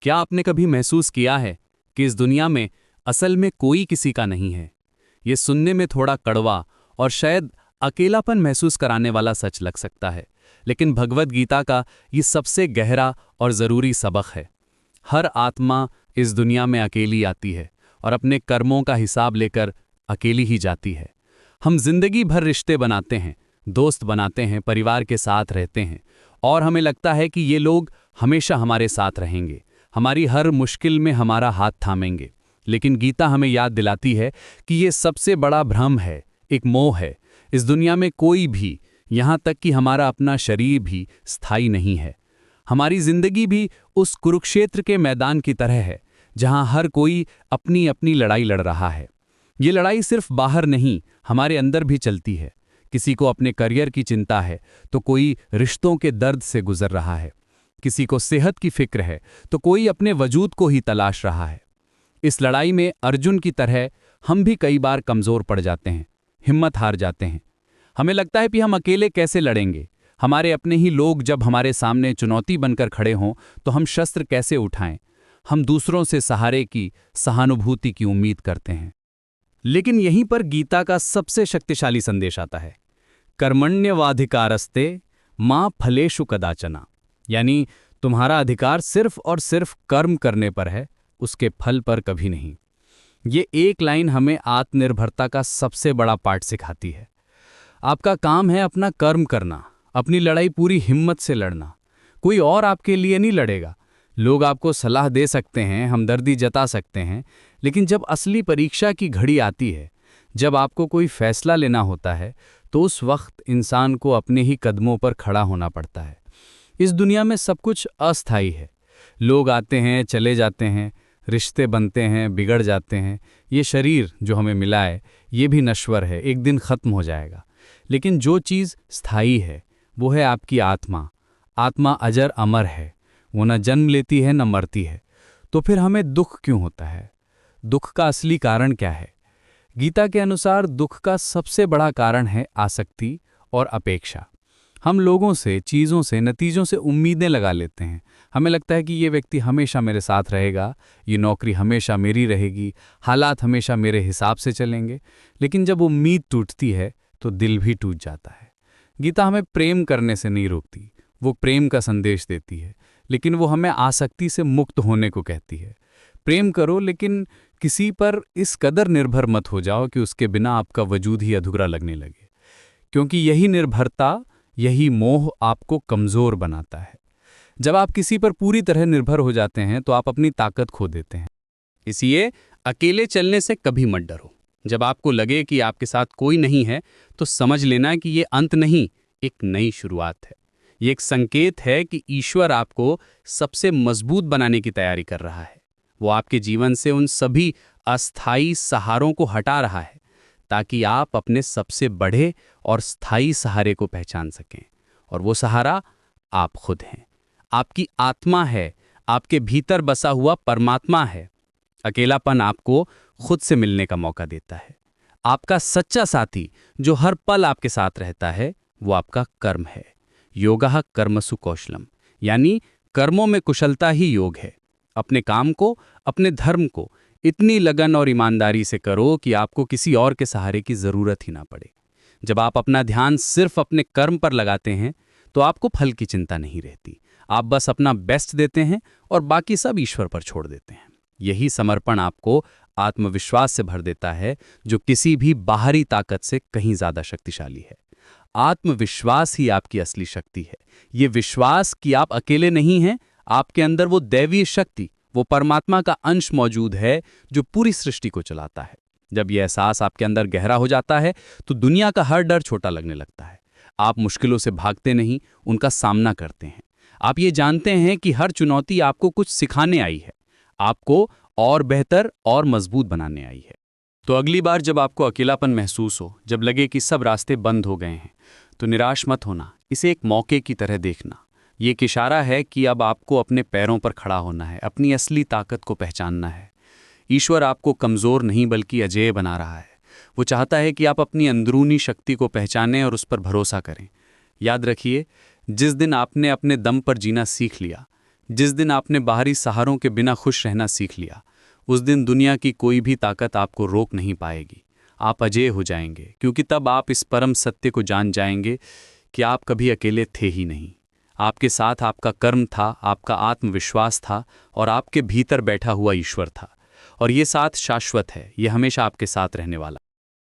क्या आपने कभी महसूस किया है कि इस दुनिया में असल में कोई किसी का नहीं है? ये सुनने में थोड़ा कड़वा और शायद अकेलापन महसूस कराने वाला सच लग सकता है, लेकिन भगवद गीता का ये सबसे गहरा और ज़रूरी सबक है। हर आत्मा इस दुनिया में अकेली आती है और अपने कर्मों का हिसाब लेकर अकेली ही जाती है। हम जिंदगी भर रिश्ते बनाते हैं, दोस्त बनाते हैं, परिवार के साथ रहते हैं और हमें लगता है कि ये लोग हमेशा हमारे साथ रहेंगे, हमारी हर मुश्किल में हमारा हाथ थामेंगे। लेकिन गीता हमें याद दिलाती है कि ये सबसे बड़ा भ्रम है, एक मोह है। इस दुनिया में कोई भी, यहाँ तक कि हमारा अपना शरीर भी स्थायी नहीं है। हमारी जिंदगी भी उस कुरुक्षेत्र के मैदान की तरह है जहाँ हर कोई अपनी अपनी लड़ाई लड़ रहा है। ये लड़ाई सिर्फ बाहर नहीं, हमारे अंदर भी चलती है। किसी को अपने करियर की चिंता है तो कोई रिश्तों के दर्द से गुजर रहा है, किसी को सेहत की फिक्र है तो कोई अपने वजूद को ही तलाश रहा है। इस लड़ाई में अर्जुन की तरह हम भी कई बार कमज़ोर पड़ जाते हैं, हिम्मत हार जाते हैं। हमें लगता है कि हम अकेले कैसे लड़ेंगे। हमारे अपने ही लोग जब हमारे सामने चुनौती बनकर खड़े हों तो हम शस्त्र कैसे उठाएं। हम दूसरों से सहारे की, सहानुभूति की उम्मीद करते हैं। लेकिन यहीं पर गीता का सबसे शक्तिशाली संदेश आता है, कर्मण्यवाधिकारस्ते मां फलेषु कदाचना। यानी तुम्हारा अधिकार सिर्फ और सिर्फ कर्म करने पर है, उसके फल पर कभी नहीं। ये एक लाइन हमें आत्मनिर्भरता का सबसे बड़ा पाठ सिखाती है। आपका काम है अपना कर्म करना, अपनी लड़ाई पूरी हिम्मत से लड़ना। कोई और आपके लिए नहीं लड़ेगा। लोग आपको सलाह दे सकते हैं, हमदर्दी जता सकते हैं, लेकिन जब असली परीक्षा की घड़ी आती है, जब आपको कोई फैसला लेना होता है, तो उस वक्त इंसान को अपने ही कदमों पर खड़ा होना पड़ता है। इस दुनिया में सब कुछ अस्थायी है। लोग आते हैं, चले जाते हैं, रिश्ते बनते हैं, बिगड़ जाते हैं। ये शरीर जो हमें मिला है, ये भी नश्वर है, एक दिन खत्म हो जाएगा। लेकिन जो चीज़ स्थायी है वो है आपकी आत्मा। आत्मा अजर अमर है, वो न जन्म लेती है न मरती है। तो फिर हमें दुख क्यों होता है? दुख का असली कारण क्या है? गीता के अनुसार दुख का सबसे बड़ा कारण है आसक्ति और अपेक्षा। हम लोगों से, चीज़ों से, नतीजों से उम्मीदें लगा लेते हैं। हमें लगता है कि ये व्यक्ति हमेशा मेरे साथ रहेगा, ये नौकरी हमेशा मेरी रहेगी, हालात हमेशा मेरे हिसाब से चलेंगे। लेकिन जब उम्मीद टूटती है तो दिल भी टूट जाता है। गीता हमें प्रेम करने से नहीं रोकती, वो प्रेम का संदेश देती है, लेकिन वो हमें आसक्ति से मुक्त होने को कहती है। प्रेम करो, लेकिन किसी पर इस कदर निर्भर मत हो जाओ कि उसके बिना आपका वजूद ही अधूरा लगने लगे, क्योंकि यही निर्भरता, यही मोह आपको कमज़ोर बनाता है। जब आप किसी पर पूरी तरह निर्भर हो जाते हैं तो आप अपनी ताकत खो देते हैं। इसलिए अकेले चलने से कभी मत डरो। जब आपको लगे कि आपके साथ कोई नहीं है तो समझ लेना कि ये अंत नहीं, एक नई शुरुआत है। ये एक संकेत है कि ईश्वर आपको सबसे मजबूत बनाने की तैयारी कर रहा है। वो आपके जीवन से उन सभी अस्थायी सहारों को हटा रहा है ताकि आप अपने सबसे बड़े और स्थायी सहारे को पहचान सकें। और वो सहारा आप खुद हैं, आपकी आत्मा है, आपके भीतर बसा हुआ परमात्मा है। अकेलापन आपको खुद से मिलने का मौका देता है। आपका सच्चा साथी जो हर पल आपके साथ रहता है, वो आपका कर्म है। योगः कर्मसु कौशलम, यानी कर्मों में कुशलता ही योग है। अपने काम को, अपने धर्म को इतनी लगन और ईमानदारी से करो कि आपको किसी और के सहारे की ज़रूरत ही ना पड़े। जब आप अपना ध्यान सिर्फ अपने कर्म पर लगाते हैं तो आपको फल की चिंता नहीं रहती। आप बस अपना बेस्ट देते हैं और बाकी सब ईश्वर पर छोड़ देते हैं। यही समर्पण आपको आत्मविश्वास से भर देता है, जो किसी भी बाहरी ताकत से कहीं ज़्यादा शक्तिशाली है। आत्मविश्वास ही आपकी असली शक्ति है। ये विश्वास कि आप अकेले नहीं हैं, आपके अंदर वो दैवीय शक्ति, वो परमात्मा का अंश मौजूद है जो पूरी सृष्टि को चलाता है। जब यह एहसास आपके अंदर गहरा हो जाता है तो दुनिया का हर डर छोटा लगने लगता है। आप मुश्किलों से भागते नहीं, उनका सामना करते हैं। आप ये जानते हैं कि हर चुनौती आपको कुछ सिखाने आई है, आपको और बेहतर और मजबूत बनाने आई है। तो अगली बार जब आपको अकेलापन महसूस हो, जब लगे कि सब रास्ते बंद हो गए हैं, तो निराश मत होना। इसे एक मौके की तरह देखना। ये एक इशारा है कि अब आपको अपने पैरों पर खड़ा होना है, अपनी असली ताकत को पहचानना है। ईश्वर आपको कमज़ोर नहीं बल्कि अजेय बना रहा है। वो चाहता है कि आप अपनी अंदरूनी शक्ति को पहचानें और उस पर भरोसा करें। याद रखिए, जिस दिन आपने अपने दम पर जीना सीख लिया, जिस दिन आपने बाहरी सहारों के बिना खुश रहना सीख लिया, उस दिन दुनिया की कोई भी ताकत आपको रोक नहीं पाएगी। आप अजेय हो जाएंगे, क्योंकि तब आप इस परम सत्य को जान जाएंगे कि आप कभी अकेले थे ही नहीं। आपके साथ आपका कर्म था, आपका आत्मविश्वास था और आपके भीतर बैठा हुआ ईश्वर था। और ये साथ शाश्वत है, ये हमेशा आपके साथ रहने वाला।